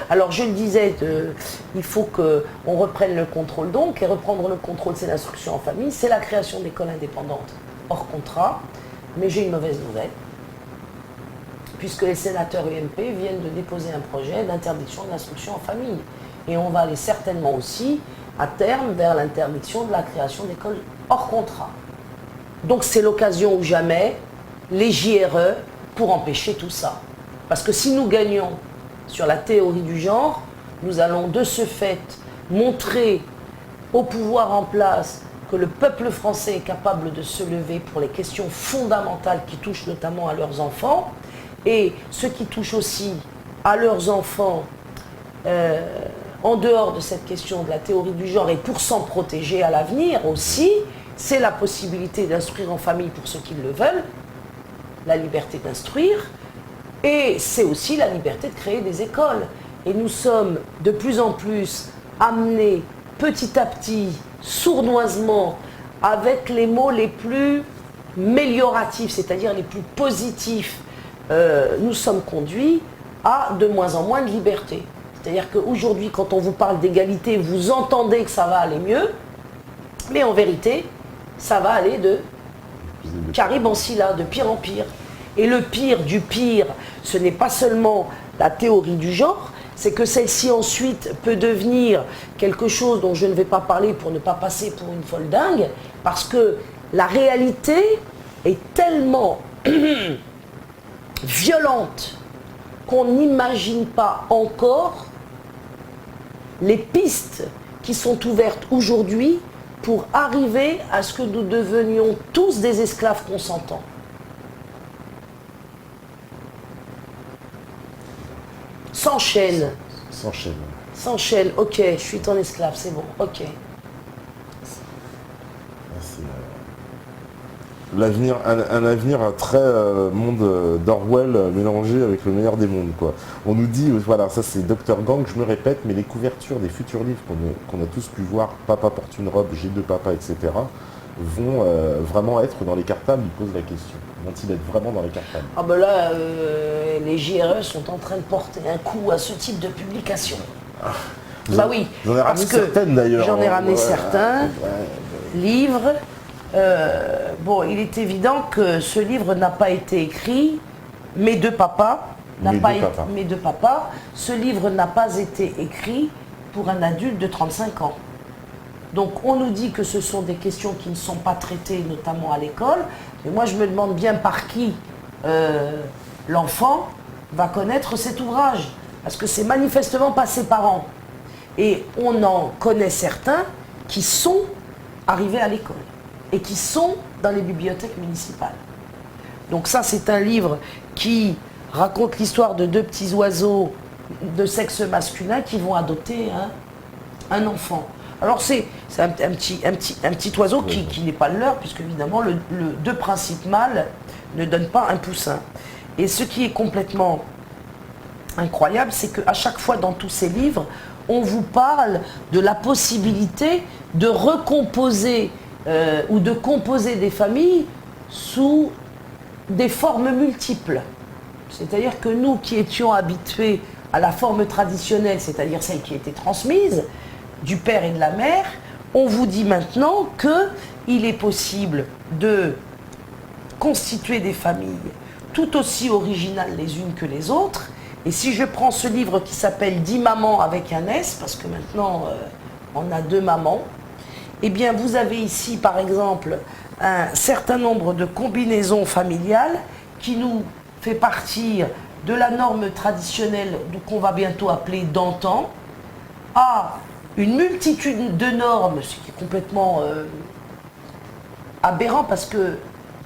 Alors je le disais, il faut qu'on reprenne le contrôle donc, et reprendre le contrôle, c'est l'instruction en famille, c'est la création d'écoles indépendantes hors contrat, mais j'ai une mauvaise nouvelle, puisque les sénateurs UMP viennent de déposer un projet d'interdiction de l'instruction en famille. Et on va aller certainement aussi, à terme, vers l'interdiction de la création d'écoles hors contrat. Donc c'est l'occasion ou jamais, les JRE, pour empêcher tout ça. Parce que si nous gagnons sur la théorie du genre, nous allons de ce fait montrer au pouvoir en place que le peuple français est capable de se lever pour les questions fondamentales qui touchent notamment à leurs enfants, et ce qui touche aussi à leurs enfants en dehors de cette question de la théorie du genre et pour s'en protéger à l'avenir aussi, c'est la possibilité d'instruire en famille pour ceux qui le veulent, la liberté d'instruire, et c'est aussi la liberté de créer des écoles. Et nous sommes de plus en plus amenés petit à petit, sournoisement, avec les mots les plus amélioratifs, c'est-à-dire les plus positifs, nous sommes conduits à de moins en moins de liberté. C'est-à-dire qu'aujourd'hui, quand on vous parle d'égalité, vous entendez que ça va aller mieux, mais en vérité, ça va aller de Carib en Scylla, de pire en pire. Et le pire du pire, ce n'est pas seulement la théorie du genre, c'est que celle-ci ensuite peut devenir quelque chose dont je ne vais pas parler pour ne pas passer pour une folle dingue, parce que la réalité est tellement violente qu'on n'imagine pas encore les pistes qui sont ouvertes aujourd'hui pour arriver à ce que nous devenions tous des esclaves consentants. Sans chaîne. Sans chaîne. Sans chaîne, ok, je suis ton esclave, c'est bon, ok. L'avenir, un avenir très monde d'Orwell mélangé avec le meilleur des mondes, quoi. On nous dit, voilà, ça c'est Dr Gang, je me répète, mais les couvertures des futurs livres qu'on a tous pu voir, Papa porte une robe, J'ai deux papas, etc., vont vraiment être dans les cartables, ils posent la question. Vont-ils être vraiment dans les cartables? Ah ben là, les JRE sont en train de porter un coup à ce type de publication. Bah oui, j'en ai ramené certaines d'ailleurs. J'en ai ramené certains livres. Bon, il est évident que ce livre n'a pas été écrit, Mes deux papas, ce livre n'a pas été écrit pour un adulte de 35 ans. Donc on nous dit que ce sont des questions qui ne sont pas traitées, notamment à l'école, mais moi je me demande bien par qui l'enfant va connaître cet ouvrage, parce que c'est manifestement pas ses parents. Et on en connaît certains qui sont arrivés à l'école et qui sont dans les bibliothèques municipales. Donc ça, c'est un livre qui raconte l'histoire de deux petits oiseaux de sexe masculin qui vont adopter un enfant. Alors c'est un petit oiseau qui n'est pas le leur, puisque évidemment le deux principes mâles ne donnent pas un poussin. Et ce qui est complètement incroyable, c'est qu'à chaque fois dans tous ces livres, on vous parle de la possibilité de recomposer ou de composer des familles sous des formes multiples. C'est-à-dire que nous qui étions habitués à la forme traditionnelle, c'est-à-dire celle qui était transmise du père et de la mère, on vous dit maintenant qu'il est possible de constituer des familles tout aussi originales les unes que les autres. Et si je prends ce livre qui s'appelle 10 mamans avec un S, parce que maintenant on a 2 mamans, eh bien vous avez ici par exemple un certain nombre de combinaisons familiales qui nous fait partir de la norme traditionnelle qu'on va bientôt appeler d'antan à une multitude de normes, ce qui est complètement aberrant parce que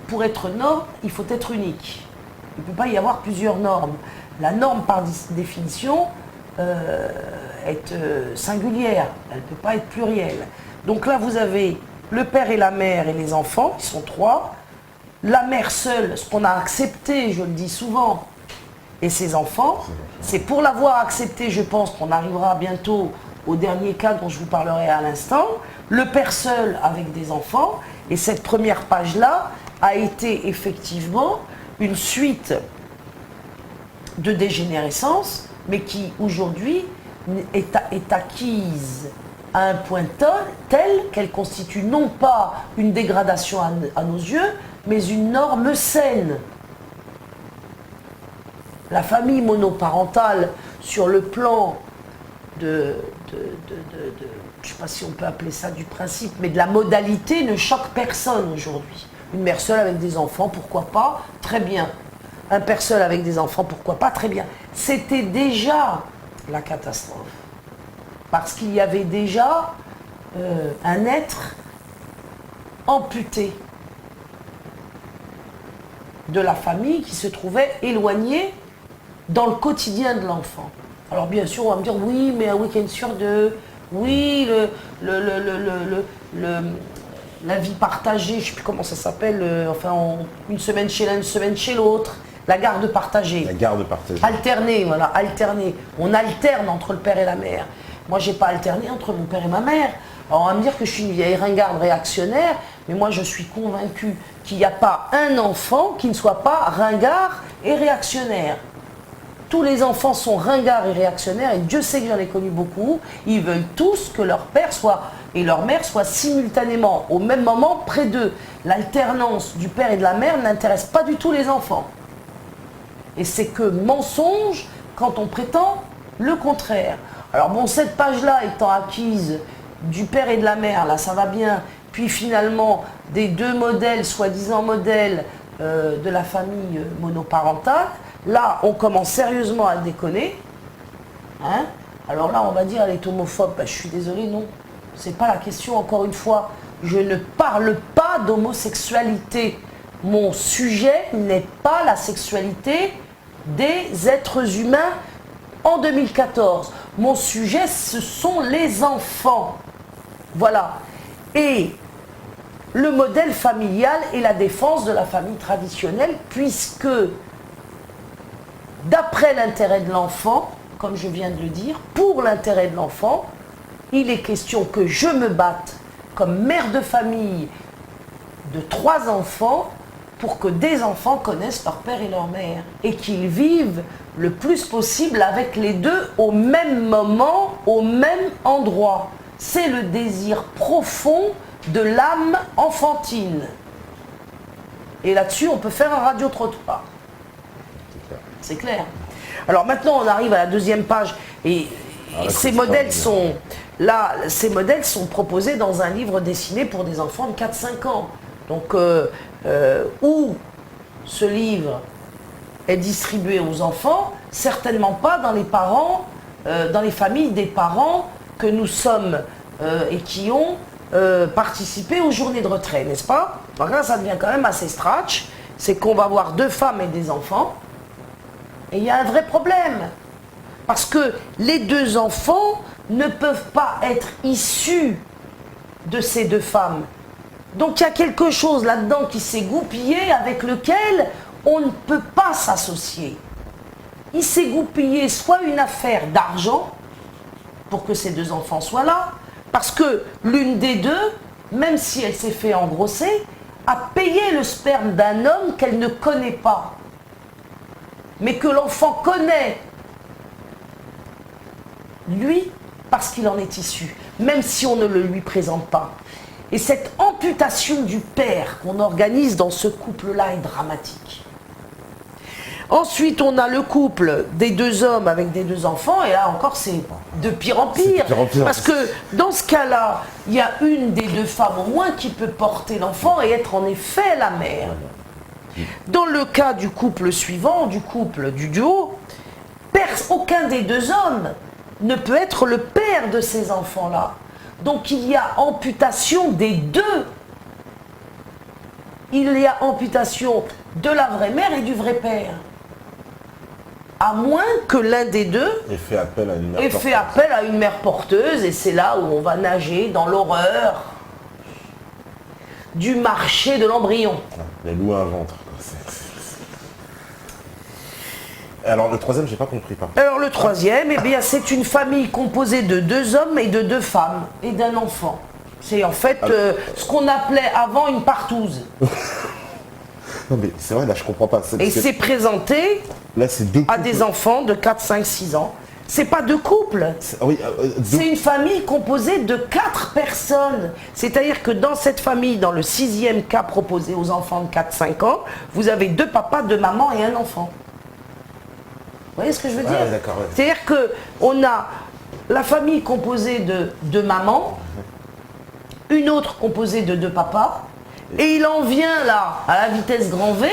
pour être norme, il faut être unique. Il ne peut pas y avoir plusieurs normes. La norme, par définition, est singulière. Elle ne peut pas être plurielle. Donc là, vous avez le père et la mère et les enfants, qui sont 3. La mère seule, ce qu'on a accepté, je le dis souvent, et ses enfants. C'est pour l'avoir accepté, je pense, qu'on arrivera bientôt au dernier cas dont je vous parlerai à l'instant. Le père seul avec des enfants. Et cette première page-là a été effectivement une suite de dégénérescence mais qui aujourd'hui est acquise à un point tel qu'elle constitue non pas une dégradation à nos yeux, mais une norme saine. La famille monoparentale, sur le plan je ne sais pas si on peut appeler ça du principe, mais de la modalité, ne choque personne aujourd'hui. Une mère seule avec des enfants, pourquoi pas? Très bien. Un père seul avec des enfants, pourquoi pas? Très bien. C'était déjà la catastrophe. Parce qu'il y avait déjà un être amputé de la famille qui se trouvait éloigné dans le quotidien de l'enfant. Alors bien sûr, on va me dire, oui, mais un week-end sur deux, oui, la vie partagée, je ne sais plus comment ça s'appelle, une semaine chez l'un, une semaine chez l'autre, la garde partagée. La garde partagée. Alterner, voilà, alterner. On alterne entre le père et la mère. Moi, je n'ai pas alterné entre mon père et ma mère. Alors, on va me dire que je suis une vieille ringarde réactionnaire, mais moi, je suis convaincue qu'il n'y a pas un enfant qui ne soit pas ringard et réactionnaire. Tous les enfants sont ringards et réactionnaires, et Dieu sait que j'en ai connu beaucoup. Ils veulent tous que leur père et leur mère soient simultanément, au même moment, près d'eux. L'alternance du père et de la mère n'intéresse pas du tout les enfants. Et c'est que mensonge quand on prétend le contraire. Alors bon, cette page-là étant acquise du père et de la mère, là ça va bien, puis finalement des deux modèles, soi-disant modèles de la famille monoparentale, là on commence sérieusement à déconner. Hein? Alors là on va dire elle est homophobe, ben, je suis désolée, non. C'est pas la question, encore une fois. Je ne parle pas d'homosexualité. Mon sujet n'est pas la sexualité des êtres humains en 2014. Mon sujet, ce sont les enfants. Voilà. Et le modèle familial et la défense de la famille traditionnelle, puisque, d'après l'intérêt de l'enfant, comme je viens de le dire, pour l'intérêt de l'enfant, il est question que je me batte comme mère de famille de 3 enfants pour que des enfants connaissent leur père et leur mère et qu'ils vivent le plus possible avec les deux au même moment, au même endroit. C'est le désir profond de l'âme enfantine. Et là-dessus, on peut faire un radio-trottoir. C'est clair. Alors maintenant, on arrive à la deuxième page et ces modèles sont... Là, ces modèles sont proposés dans un livre dessiné pour des enfants de 4-5 ans. Donc, où ce livre est distribué aux enfants, certainement pas dans les parents, dans les familles des parents que nous sommes et qui ont participé aux journées de retrait, n'est-ce pas? Donc là, ça devient quand même assez stratch. C'est qu'on va avoir 2 femmes et des enfants. Et il y a un vrai problème. Parce que les 2 enfants ne peuvent pas être issus de ces 2 femmes. Donc il y a quelque chose là-dedans qui s'est goupillé avec lequel on ne peut pas s'associer. Il s'est goupillé soit une affaire d'argent pour que ces 2 enfants soient là, parce que l'une des 2, même si elle s'est fait engrosser, a payé le sperme d'un homme qu'elle ne connaît pas, mais que l'enfant connaît, lui, parce qu'il en est issu, même si on ne le lui présente pas. Et cette amputation du père qu'on organise dans ce couple-là est dramatique. Ensuite, on a le couple des 2 hommes avec des 2 enfants, et là encore, c'est de pire en pire. Parce que dans ce cas-là, il y a une des 2 femmes au moins qui peut porter l'enfant et être en effet la mère. Dans le cas du couple suivant, du couple du duo, aucun des 2 hommes ne peut être le père de ces enfants-là. Donc il y a amputation des 2. Il y a amputation de la vraie mère et du vrai père. À moins que l'un des 2 ait fait appel à une mère porteuse. Et c'est là où on va nager dans l'horreur du marché de l'embryon. Les loups à un ventre. Alors le troisième, j'ai pas compris par contre. Alors le troisième, eh bien c'est une famille composée de 2 hommes et de 2 femmes et d'un enfant. C'est en fait ce qu'on appelait avant une partouze. Non mais c'est vrai, là je comprends pas. Et c'est présenté là, c'est deux à des enfants de 4, 5, 6 ans. C'est pas deux couples. Oui, c'est une famille composée de 4 personnes. C'est-à-dire que dans cette famille, dans le 6e cas proposé aux enfants de 4-5 ans, vous avez 2 papas, 2 mamans et un enfant. Vous voyez ce que je veux dire? Ouais. C'est-à-dire qu'on a la famille composée de 2 mamans, une autre composée de 2 papas, et il en vient là, à la vitesse grand V,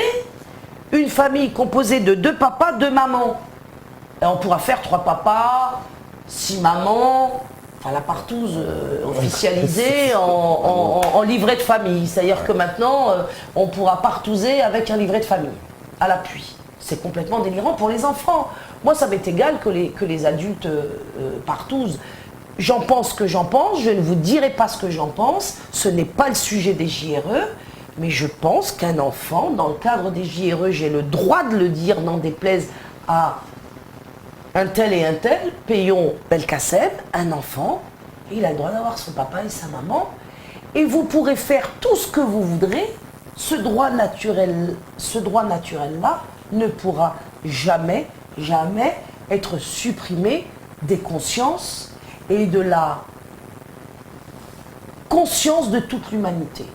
une famille composée de 2 papas, 2 mamans. Et on pourra faire 3 papas, 6 mamans, enfin la partouze officialisée en livret de famille. C'est-à-dire que maintenant, on pourra partouzer avec un livret de famille, à l'appui. C'est complètement délirant pour les enfants. Moi, ça m'est égal que les adultes partouzent. J'en pense ce que j'en pense, je ne vous dirai pas ce que j'en pense, ce n'est pas le sujet des JRE, mais je pense qu'un enfant, dans le cadre des JRE, j'ai le droit de le dire, n'en déplaise à un tel et un tel, payons Belkacem, un enfant, il a le droit d'avoir son papa et sa maman, et vous pourrez faire tout ce que vous voudrez, ce droit naturel-là ne pourra jamais, jamais être supprimé des consciences et de la conscience de toute l'humanité.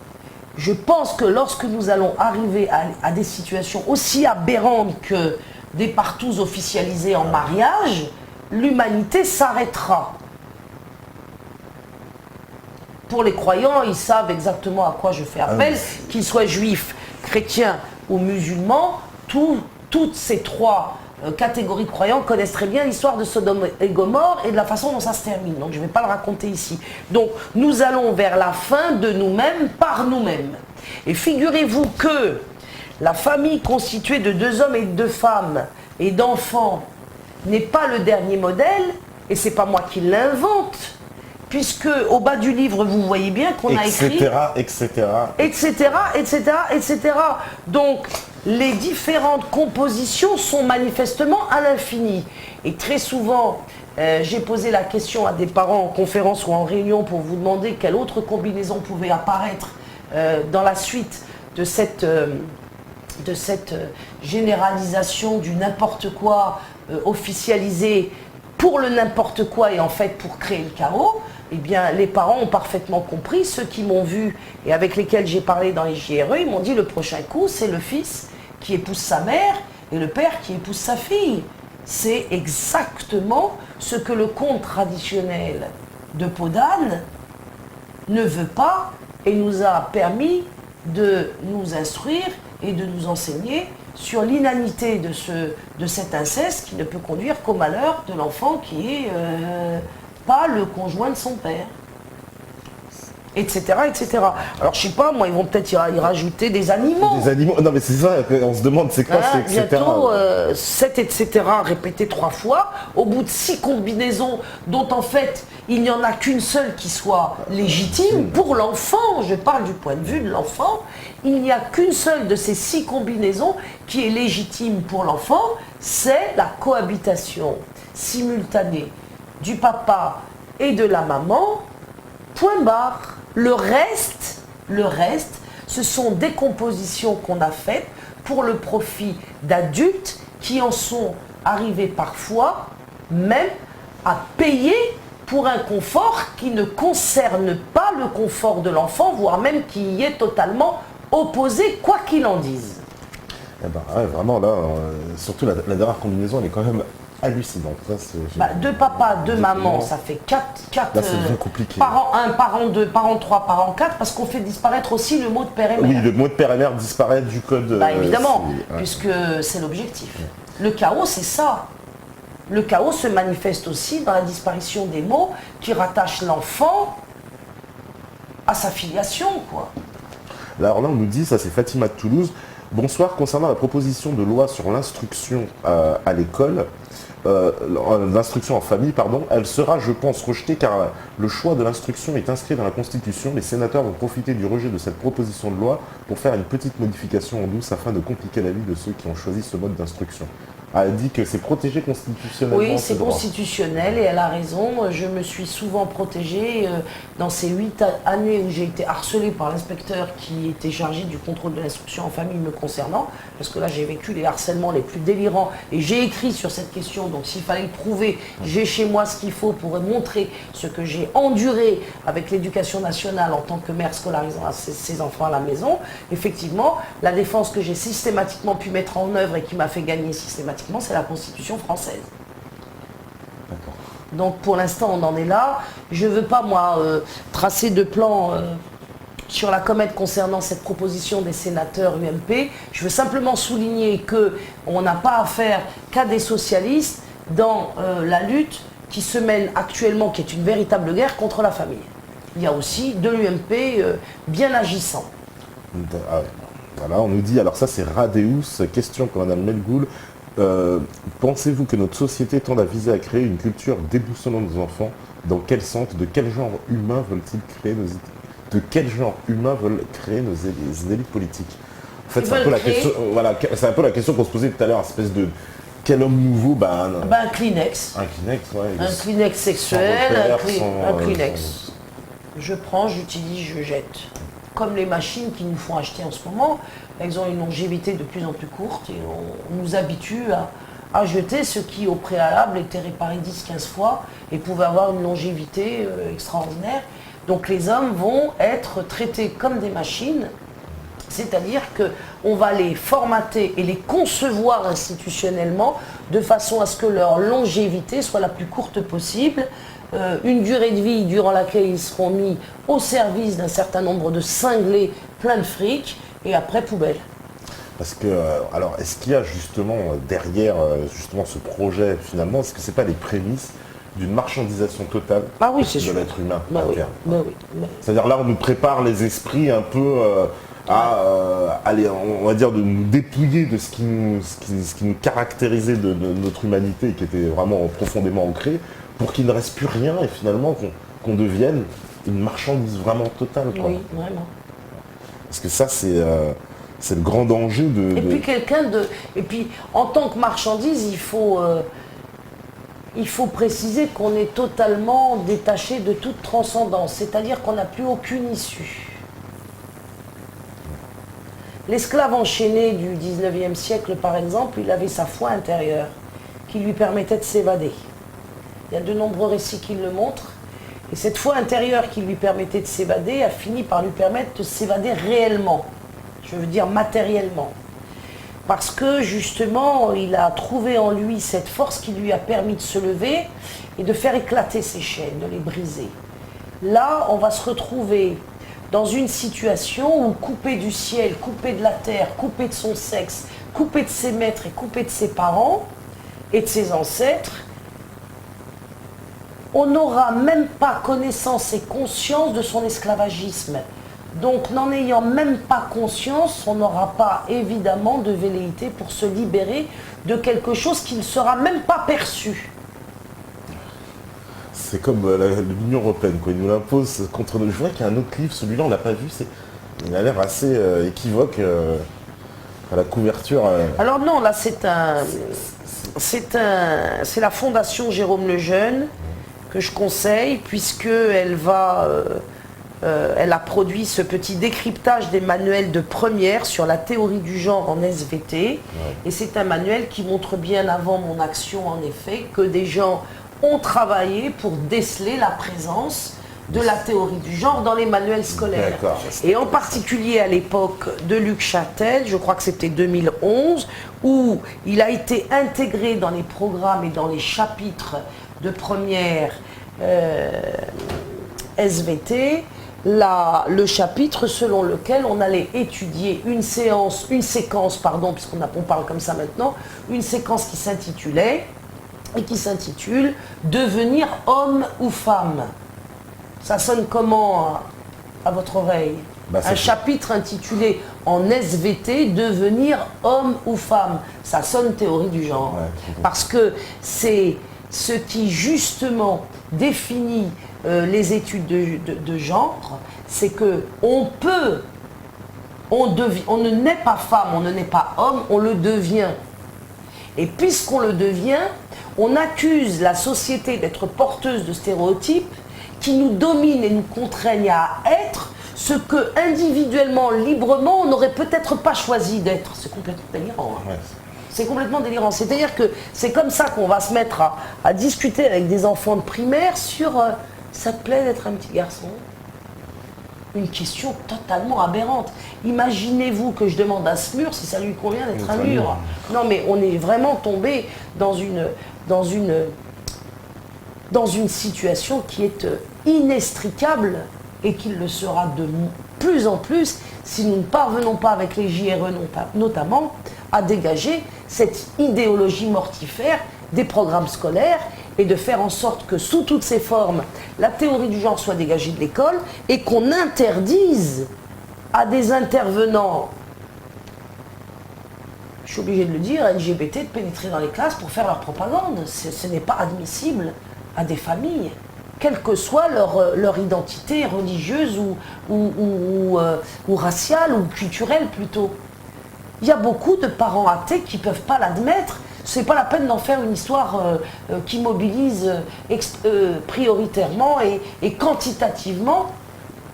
Je pense que lorsque nous allons arriver à des situations aussi aberrantes que des partouzes officialisées en mariage, l'humanité s'arrêtera. Pour les croyants, ils savent exactement à quoi je fais appel, qu'ils soient juifs, chrétiens ou musulmans, toutes ces 3 catégories de croyants connaissent très bien l'histoire de Sodome et Gomorrhe et de la façon dont ça se termine. Donc je ne vais pas le raconter ici. Donc nous allons vers la fin de nous-mêmes par nous-mêmes. Et figurez-vous que la famille constituée de 2 hommes et de 2 femmes et d'enfants n'est pas le dernier modèle, et c'est pas moi qui l'invente, puisque au bas du livre, vous voyez bien qu'on a écrit... etc. Donc, les différentes compositions sont manifestement à l'infini. Et très souvent, j'ai posé la question à des parents en conférence ou en réunion pour vous demander quelle autre combinaison pouvait apparaître dans la suite de cette généralisation du n'importe quoi officialisé pour le n'importe quoi et en fait pour créer le chaos. Eh bien, les parents ont parfaitement compris, ceux qui m'ont vu et avec lesquels j'ai parlé dans les JRE, ils m'ont dit le prochain coup, c'est le fils qui épouse sa mère et le père qui épouse sa fille. C'est exactement ce que le conte traditionnel de Podane ne veut pas et nous a permis de nous instruire et de nous enseigner sur l'inanité de cet inceste qui ne peut conduire qu'au malheur de l'enfant qui est pas le conjoint de son père. Etc. Alors je sais pas, moi ils vont peut-être y rajouter des animaux. Des animaux, non mais c'est ça, on se demande c'est quoi, c'est etc. Bientôt, cet etc. répété 3 fois, au bout de 6 combinaisons, dont en fait il n'y en a qu'une seule qui soit légitime pour l'enfant, je parle du point de vue de l'enfant, il n'y a qu'une seule de ces 6 combinaisons qui est légitime pour l'enfant, c'est la cohabitation simultanée du papa et de la maman, point barre. Le reste, ce sont des compositions qu'on a faites pour le profit d'adultes qui en sont arrivés parfois même à payer pour un confort qui ne concerne pas le confort de l'enfant, voire même qui y est totalement opposé, quoi qu'il en dise. Eh ben, ouais, vraiment là, surtout la dernière combinaison, elle est quand même hallucinante. 2 papas, 2 mamans, ça fait 4 là, c'est bien compliqué. Parents 1, parents 2, parents 3, parents 4, parce qu'on fait disparaître aussi le mot de père et mère. Oui, le mot de père et mère disparaît du code. Évidemment, puisque c'est l'objectif. Le chaos, c'est ça. Le chaos se manifeste aussi dans la disparition des mots qui rattachent l'enfant à sa filiation, quoi. Là, alors là, on nous dit, ça c'est Fatima de Toulouse, bonsoir, concernant la proposition de loi sur l'instruction à l'école, l'instruction en famille, pardon, elle sera, je pense, rejetée car le choix de l'instruction est inscrit dans la Constitution. Les sénateurs vont profiter du rejet de cette proposition de loi pour faire une petite modification en douce afin de compliquer la vie de ceux qui ont choisi ce mode d'instruction. a dit que c'est protégé constitutionnellement. Oui, c'est constitutionnel et elle a raison. Je me suis souvent protégée dans ces 8 années où j'ai été harcelée par l'inspecteur qui était chargé du contrôle de l'instruction en famille me concernant, parce que là j'ai vécu les harcèlements les plus délirants et j'ai écrit sur cette question, donc s'il fallait le prouver, j'ai chez moi ce qu'il faut pour montrer ce que j'ai enduré avec l'éducation nationale en tant que mère scolarisant ses enfants à la maison. Effectivement, la défense que j'ai systématiquement pu mettre en œuvre et qui m'a fait gagner systématiquement, c'est la Constitution française. Donc pour l'instant on en est là. Je ne veux pas moi tracer de plan sur la comète concernant cette proposition des sénateurs UMP. Je veux simplement souligner qu'on n'a pas affaire qu'à des socialistes dans la lutte qui se mène actuellement, qui est une véritable guerre contre la famille. Il y a aussi de l'UMP bien agissant. Voilà, on nous dit, alors ça c'est Radeus, question pour Madame Melgoul. Pensez-vous que notre société tend à viser à créer une culture déboussolant nos enfants? Dans quel sens? De quel genre humain veulent-ils créer nos élites politiques? En fait, c'est un peu la question, voilà, c'est un peu la question qu'on se posait tout à l'heure, espèce de quel homme nouveau? Un Kleenex. Un Kleenex, ouais. Un Kleenex sexuel, un Kleenex. sans... Je prends, j'utilise, je jette. Comme les machines qui nous font acheter en ce moment, elles ont une longévité de plus en plus courte et on nous habitue à jeter ce qui au préalable était réparé 10-15 fois et pouvait avoir une longévité extraordinaire. Donc les hommes vont être traités comme des machines, c'est-à-dire qu'on va les formater et les concevoir institutionnellement de façon à ce que leur longévité soit la plus courte possible. Une durée de vie durant laquelle ils seront mis au service d'un certain nombre de cinglés pleins de fric et après poubelle. Parce que, alors, est-ce qu'il y a justement derrière justement ce projet finalement, est-ce que ce n'est pas les prémices d'une marchandisation totale de l'être humain à terme? C'est-à-dire là on nous prépare les esprits un peu à aller, on va dire, de nous dépouiller de ce qui nous caractérisait de notre humanité et qui était vraiment profondément ancré, pour qu'il ne reste plus rien et finalement qu'on devienne une marchandise vraiment totale. Quoi. Oui, vraiment. Parce que ça, c'est le grand danger de... Et puis, en tant que marchandise, il faut préciser qu'on est totalement détaché de toute transcendance, c'est-à-dire qu'on n'a plus aucune issue. L'esclave enchaîné du 19e siècle, par exemple, il avait sa foi intérieure qui lui permettait de s'évader. Il y a de nombreux récits qui le montrent. Et cette foi intérieure qui lui permettait de s'évader a fini par lui permettre de s'évader réellement. Je veux dire matériellement. Parce que justement, il a trouvé en lui cette force qui lui a permis de se lever et de faire éclater ses chaînes, de les briser. Là, on va se retrouver dans une situation où coupé du ciel, coupé de la terre, coupé de son sexe, coupé de ses maîtres et coupé de ses parents et de ses ancêtres, on n'aura même pas connaissance et conscience de son esclavagisme. Donc, n'en ayant même pas conscience, on n'aura pas évidemment de velléité pour se libérer de quelque chose qui ne sera même pas perçu. C'est comme l'Union européenne, quoi. Il nous l'impose contre nous. Je vois qu'il y a un autre livre, celui-là on l'a pas vu, il a l'air assez équivoque à la couverture. Alors non, là c'est la Fondation Jérôme Lejeune que je conseille, puisqu'elle elle a produit ce petit décryptage des manuels de première sur la théorie du genre en SVT. Ouais. Et c'est un manuel qui montre bien avant mon action, en effet, que des gens ont travaillé pour déceler la présence de la théorie du genre dans les manuels scolaires. Et en particulier à l'époque de Luc Châtel, je crois que c'était 2011, où il a été intégré dans les programmes et dans les chapitres de première SVT, le chapitre selon lequel on allait étudier une séquence, puisqu'on parle comme ça maintenant, une séquence qui s'intitulait et qui s'intitule « Devenir homme ou femme ». Ça sonne comment à votre oreille? Un chapitre intitulé en SVT « Devenir homme ou femme ». Ça sonne théorie du genre. Ouais, parce que c'est ce qui justement définit les études de genre, c'est que on ne naît pas femme, on ne naît pas homme, on le devient. Et puisqu'on le devient, on accuse la société d'être porteuse de stéréotypes qui nous dominent et nous contraignent à être ce que individuellement, librement, on n'aurait peut-être pas choisi d'être. C'est complètement délirant. Hein. Ouais. C'est complètement délirant. C'est-à-dire que c'est comme ça qu'on va se mettre à discuter avec des enfants de primaire sur ça te plaît d'être un petit garçon ? Une question totalement aberrante. Imaginez-vous que je demande à ce mur si ça lui convient d'être un mur. Non mais on est vraiment tombé dans une situation qui est inextricable et qui le sera de plus en plus si nous ne parvenons pas avec les JRE notamment à dégager cette idéologie mortifère des programmes scolaires et de faire en sorte que sous toutes ses formes, la théorie du genre soit dégagée de l'école et qu'on interdise à des intervenants, je suis obligée de le dire, LGBT, de pénétrer dans les classes pour faire leur propagande. Ce n'est pas admissible à des familles, quelle que soit leur identité religieuse ou raciale ou culturelle plutôt. Il y a beaucoup de parents athées qui ne peuvent pas l'admettre. C'est pas la peine d'en faire une histoire qui mobilise prioritairement et quantitativement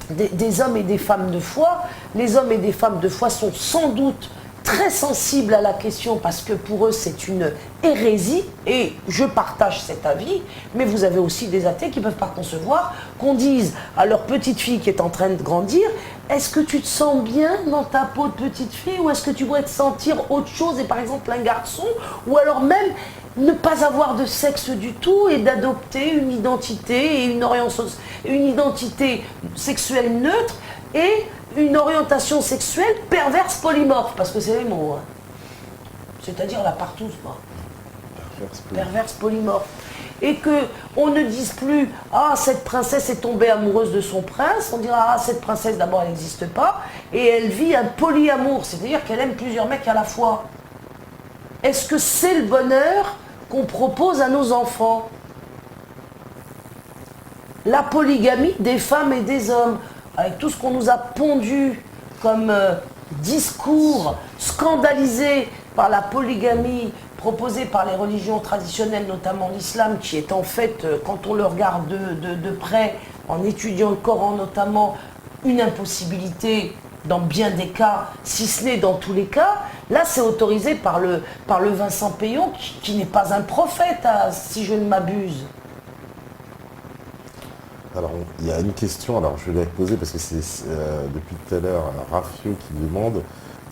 des hommes et des femmes de foi. Les hommes et des femmes de foi sont sans doute très sensibles à la question parce que pour eux c'est une hérésie et je partage cet avis, mais vous avez aussi des athées qui ne peuvent pas concevoir qu'on dise à leur petite fille qui est en train de grandir: est-ce que tu te sens bien dans ta peau de petite fille ou est-ce que tu pourrais te sentir autre chose et par exemple un garçon, ou alors même ne pas avoir de sexe du tout et d'adopter une identité et une identité sexuelle neutre et une orientation sexuelle perverse polymorphe, parce que c'est les mots, hein. C'est-à-dire la partouze, quoi. Perverse polymorphe. Et qu'on ne dise plus « Ah, cette princesse est tombée amoureuse de son prince », on dira « Ah, cette princesse, d'abord, elle n'existe pas, et elle vit un polyamour, c'est-à-dire qu'elle aime plusieurs mecs à la fois ». Est-ce que c'est le bonheur qu'on propose à nos enfants? La polygamie des femmes et des hommes, avec tout ce qu'on nous a pondu comme discours scandalisé par la polygamie proposée par les religions traditionnelles, notamment l'islam, qui est en fait, quand on le regarde de près, en étudiant le Coran notamment, une impossibilité dans bien des cas, si ce n'est dans tous les cas. Là, c'est autorisé par le Vincent Payon, qui n'est pas un prophète, si je ne m'abuse. Alors, il y a une question, alors je vais la poser parce que c'est depuis tout à l'heure Rafio qui demande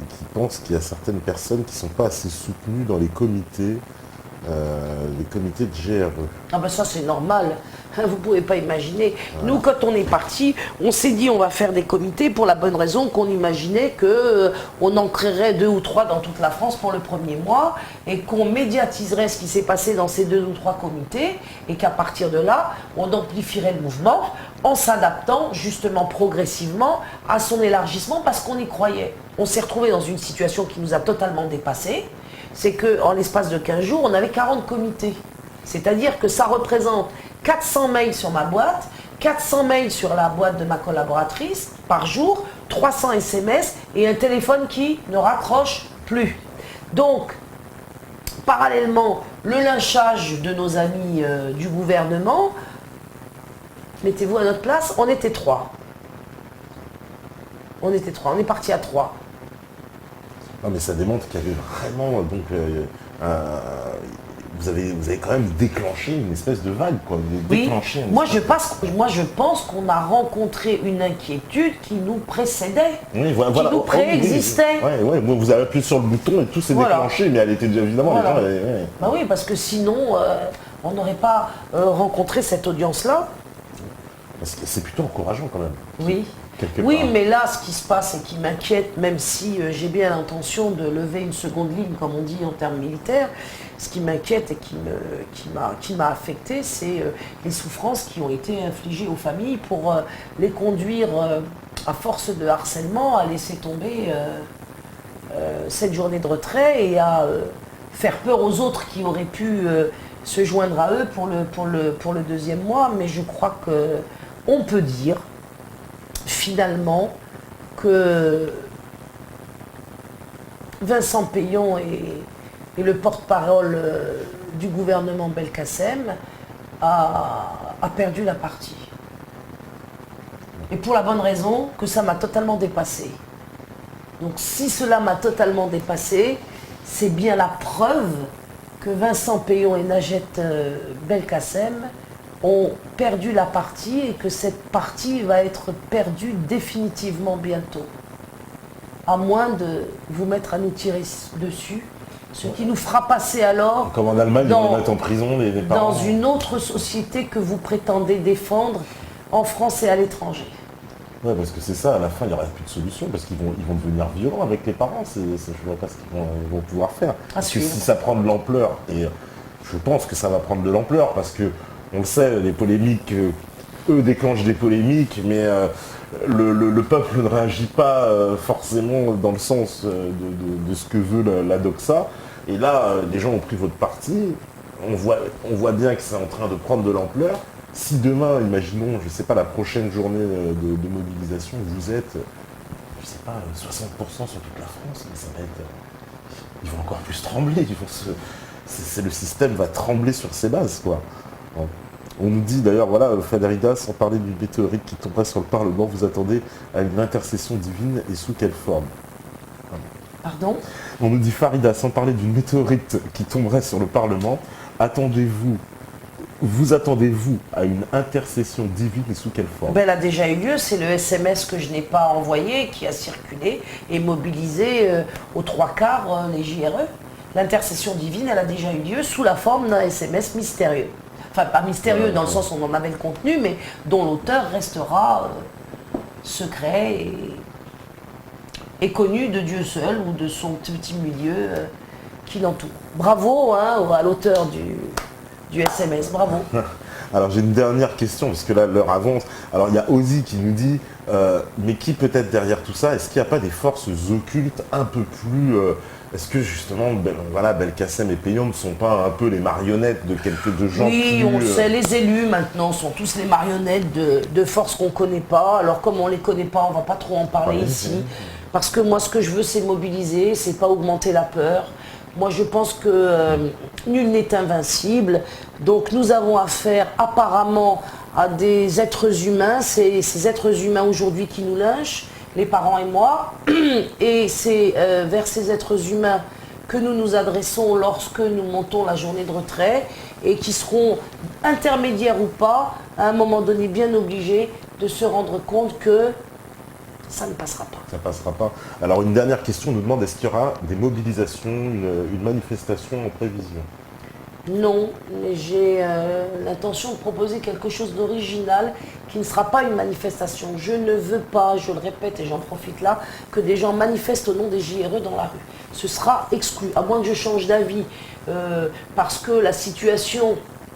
et qui pense qu'il y a certaines personnes qui ne sont pas assez soutenues dans les comités de GRE. Ah ben ça c'est normal, vous ne pouvez pas imaginer. Voilà. Nous quand on est parti, on s'est dit on va faire des comités pour la bonne raison qu'on imaginait qu'on en créerait 2 ou 3 dans toute la France pour le premier mois et qu'on médiatiserait ce qui s'est passé dans ces 2 ou 3 comités et qu'à partir de là, on amplifierait le mouvement en s'adaptant justement progressivement à son élargissement parce qu'on y croyait. On s'est retrouvé dans une situation qui nous a totalement dépassés. C'est qu'en l'espace de 15 jours, on avait 40 comités. C'est-à-dire que ça représente 400 mails sur ma boîte, 400 mails sur la boîte de ma collaboratrice par jour, 300 SMS et un téléphone qui ne raccroche plus. Donc, parallèlement, le lynchage de nos amis du gouvernement, mettez-vous à notre place, on était 3. On était 3, on est parti à 3. Non, mais ça démontre qu'il y avait vraiment, vous avez quand même déclenché une espèce de vague, quoi. Oui, moi je pense qu'on a rencontré une inquiétude qui nous précédait, oui, voilà, qui nous préexistait. Oui, vous avez appuyé sur le bouton et tout s'est déclenché, mais elle était déjà évidemment... Voilà. Bah oui, parce que sinon, on n'aurait pas rencontré cette audience-là. C'est plutôt encourageant quand même. Oui. Oui, mais là, ce qui se passe et qui m'inquiète, même si j'ai bien l'intention de lever une seconde ligne, comme on dit en termes militaires, ce qui m'inquiète et qui m'a affecté, c'est les souffrances qui ont été infligées aux familles pour les conduire, à force de harcèlement, à laisser tomber cette journée de retrait et à faire peur aux autres qui auraient pu se joindre à eux pour le 2e mois. Mais je crois qu'on peut dire finalement que Vincent Payon et le porte-parole du gouvernement Belkacem a perdu la partie. Et pour la bonne raison que ça m'a totalement dépassé. Donc si cela m'a totalement dépassé, c'est bien la preuve que Vincent Peillon et Najat Belkacem ont perdu la partie et que cette partie va être perdue définitivement bientôt. À moins de vous mettre à nous tirer dessus, ce qui nous fera passer alors Comme en Allemagne, ils vont mettre en prison les parents. dans une autre société que vous prétendez défendre en France et à l'étranger. Ouais, parce que c'est ça, à la fin, il n'y aura plus de solution, parce qu'ils vont devenir violents avec les parents, je ne vois pas ce qu'ils vont pouvoir faire. Parce que si ça prend de l'ampleur, et je pense que ça va prendre de l'ampleur, parce que, on le sait, les polémiques, eux déclenchent des polémiques, mais le peuple ne réagit pas forcément dans le sens de ce que veut la doxa. Et là, les gens ont pris votre parti, on voit bien que c'est en train de prendre de l'ampleur. Si demain, imaginons, je ne sais pas, la prochaine journée de mobilisation, vous êtes, je ne sais pas, 60% sur toute la France, mais ça va être... Ils vont encore plus trembler, le système va trembler sur ses bases, quoi. On nous dit d'ailleurs, voilà, Fadrida, sans parler d'une météorite qui tomberait sur le Parlement, vous attendez à une intercession divine et sous quelle forme? Pardon? On nous dit Farida, sans parler d'une météorite qui tomberait sur le Parlement, vous attendez-vous à une intercession divine et sous quelle forme? Elle a déjà eu lieu, c'est le SMS que je n'ai pas envoyé, qui a circulé et mobilisé aux 3/4 les JRE. L'intercession divine, elle a déjà eu lieu sous la forme d'un SMS mystérieux. Enfin, pas mystérieux dans le sens où on en avait le contenu, mais dont l'auteur restera secret et connu de Dieu seul ou de son petit milieu qui l'entoure. Bravo à l'auteur du SMS, bravo. Alors j'ai une dernière question, parce que là l'heure avance. Alors il y a Ozzy qui nous dit, mais qui peut être derrière tout ça? Est-ce qu'il n'y a pas des forces occultes un peu plus... Est-ce que justement, Belkacem et Peillon ne sont pas un peu les marionnettes de quelques gens? Oui, on le sait, les élus maintenant sont tous les marionnettes de forces qu'on ne connaît pas. Alors comme on ne les connaît pas, on ne va pas trop en parler ici. Parce que moi ce que je veux c'est mobiliser, c'est pas augmenter la peur. Moi je pense que nul n'est invincible, donc nous avons affaire apparemment à des êtres humains, c'est ces êtres humains aujourd'hui qui nous lynchent, les parents et moi, et c'est vers ces êtres humains que nous nous adressons lorsque nous montons la journée de retrait et qui seront intermédiaires ou pas, à un moment donné bien obligés de se rendre compte que ça ne passera pas. Ça passera pas. Alors une dernière question, on nous demande est-ce qu'il y aura des mobilisations, une manifestation en prévision? Non, mais j'ai l'intention de proposer quelque chose d'original qui ne sera pas une manifestation. Je ne veux pas, je le répète et j'en profite là, que des gens manifestent au nom des JRE dans la rue. Ce sera exclu, à moins que je change d'avis, parce que la situation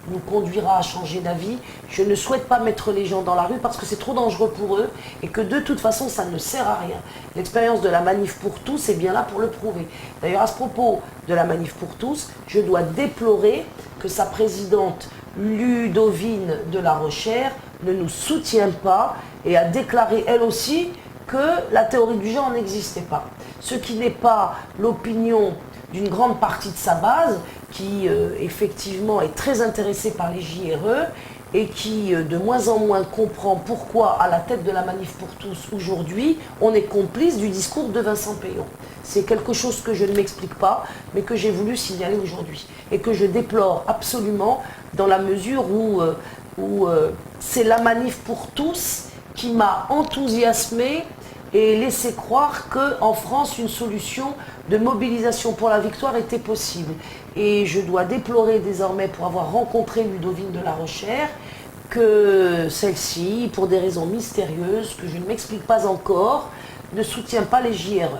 nous conduira à changer d'avis. Je ne souhaite pas mettre les gens dans la rue parce que c'est trop dangereux pour eux et que de toute façon ça ne sert à rien. L'expérience de la manif pour tous est bien là pour le prouver. D'ailleurs à ce propos de la manif pour tous, je dois déplorer que sa présidente Ludovine de la Rochère ne nous soutient pas et a déclaré elle aussi que la théorie du genre n'existait pas. Ce qui n'est pas l'opinion d'une grande partie de sa base qui effectivement est très intéressée par les JRE et qui de moins en moins comprend pourquoi à la tête de la manif pour tous aujourd'hui on est complice du discours de Vincent Peillon. C'est quelque chose que je ne m'explique pas mais que j'ai voulu signaler aujourd'hui et que je déplore absolument dans la mesure où c'est la manif pour tous qui m'a enthousiasmé et laissé croire qu'en France, une solution de mobilisation pour la victoire était possible. Et je dois déplorer désormais, pour avoir rencontré Ludovine de la Rochère, que celle-ci, pour des raisons mystérieuses, que je ne m'explique pas encore, ne soutient pas les JRE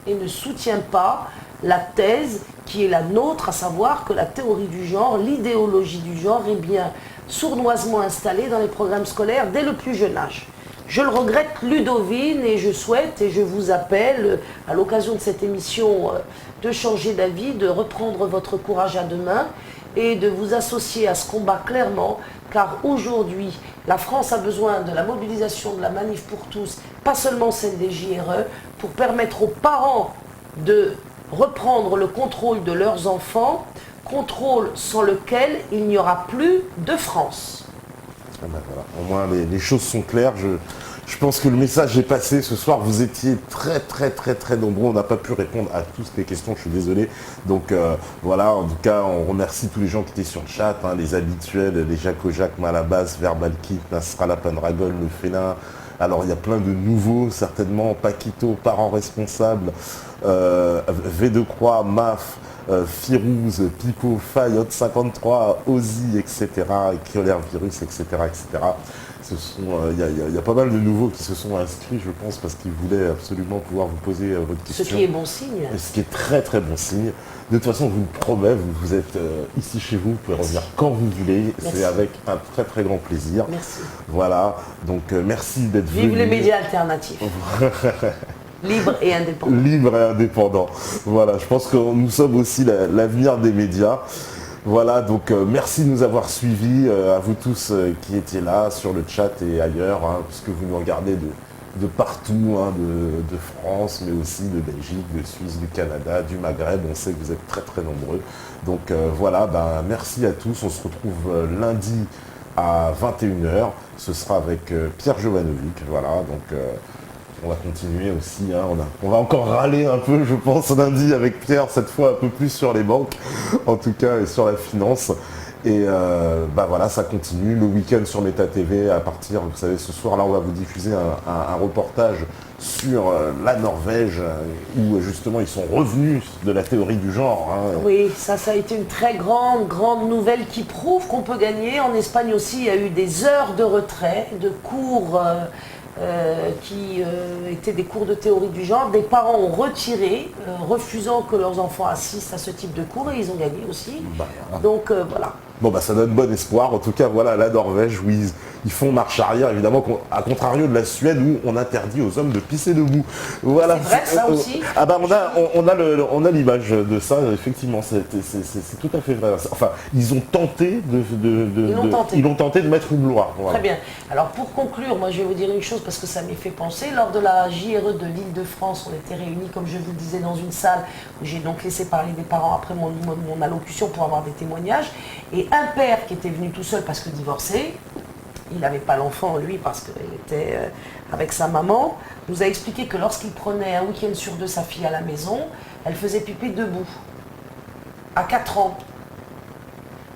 et ne soutient pas la thèse qui est la nôtre, à savoir que la théorie du genre, l'idéologie du genre est bien sournoisement installée dans les programmes scolaires dès le plus jeune âge. Je le regrette, Ludovine, et je souhaite, et je vous appelle, à l'occasion de cette émission, de changer d'avis, de reprendre votre courage à deux mains et de vous associer à ce combat clairement, car aujourd'hui, la France a besoin de la mobilisation de la manif pour tous, pas seulement celle des JRE, pour permettre aux parents de reprendre le contrôle de leurs enfants, contrôle sans lequel il n'y aura plus de France. Ah ben voilà. Au moins les choses sont claires. Je pense que le message est passé. Ce soir, vous étiez très nombreux. On n'a pas pu répondre à toutes les questions, je suis désolé. Donc voilà, en tout cas, on remercie tous les gens qui étaient sur le chat, hein, les habituels, les Jaco-Jacques, Malabas, Verbal Kit, Nasrallah Pendragon, le Félin. Alors il y a plein de nouveaux, certainement, Paquito, parents responsables, V2 Croix, MAF, Firouz, Pipo, Fayot 53, Ozzy, etc., Criolaire Virus, etc., etc. Il y a pas mal de nouveaux qui se sont inscrits, je pense, parce qu'ils voulaient absolument pouvoir vous poser votre question. Ce qui est bon signe. Ce qui est très bon signe. De toute façon, je vous le promets, vous êtes ici chez vous, vous pouvez revenir quand vous voulez. C'est avec un très grand plaisir. Merci. Voilà, donc merci d'être venu. Vive les médias alternatifs. Libre et indépendant. Libre et indépendant. Voilà, je pense que nous sommes aussi l'avenir des médias. Voilà, donc merci de nous avoir suivis, à vous tous qui étiez là sur le chat et ailleurs, hein, puisque vous nous regardez de partout, hein, de France, mais aussi de Belgique, de Suisse, du Canada, du Maghreb. On sait que vous êtes très nombreux. Donc voilà, merci à tous. On se retrouve lundi à 21h. Ce sera avec Pierre Jovanovic. Voilà, donc on va continuer aussi, hein, on va encore râler un peu, je pense, lundi avec Pierre, cette fois un peu plus sur les banques, en tout cas, et sur la finance. Et voilà, ça continue. Le week-end sur Meta TV, à partir, vous savez, ce soir, là, on va vous diffuser un reportage sur la Norvège, où justement, ils sont revenus de la théorie du genre. Hein. Oui, ça a été une très grande nouvelle qui prouve qu'on peut gagner. En Espagne aussi, il y a eu des heures de retrait, de cours qui étaient des cours de théorie du genre. Des parents ont retiré, refusant que leurs enfants assistent à ce type de cours, et ils ont gagné aussi. Donc voilà. Bon ça donne bon espoir. En tout cas, voilà, la Norvège, où ils font marche arrière, évidemment, à contrario de la Suède, où on interdit aux hommes de pisser debout. Voilà. C'est vrai, ça aussi. Ah on a l'image de ça, effectivement, c'est tout à fait vrai. Enfin, ils ont tenté ils ont tenté de mettre une loi. Voilà. Très bien. Alors pour conclure, moi je vais vous dire une chose parce que ça m'y fait penser. Lors de la JRE de l'Île-de-France, on était réunis, comme je vous le disais, dans une salle où j'ai donc laissé parler des parents après mon allocution pour avoir des témoignages. Et un père qui était venu tout seul parce que divorcé, il n'avait pas l'enfant lui parce qu'il était avec sa maman, nous a expliqué que lorsqu'il prenait un week-end sur 2 sa fille à la maison, elle faisait pipi debout, à 4 ans.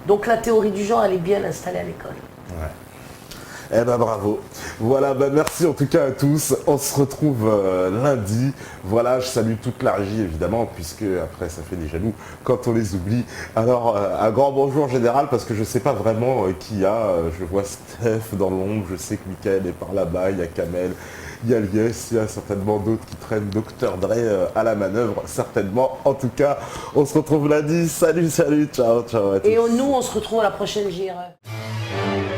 Donc la théorie du genre, elle est bien installée à l'école. Ouais. Eh ben bravo. Voilà, merci en tout cas à tous. On se retrouve lundi. Voilà, je salue toute la régie évidemment, puisque après ça fait des jaloux quand on les oublie. Alors un grand bonjour général, parce que je ne sais pas vraiment qui y a. Je vois Steph dans l'ombre, je sais que Mickaël est par là-bas, il y a Kamel, il y a Lies, il y a certainement d'autres qui traînent Dr Dre à la manœuvre, certainement. En tout cas, on se retrouve lundi. Salut, ciao, ciao à tous. Et nous, on se retrouve à la prochaine JRE.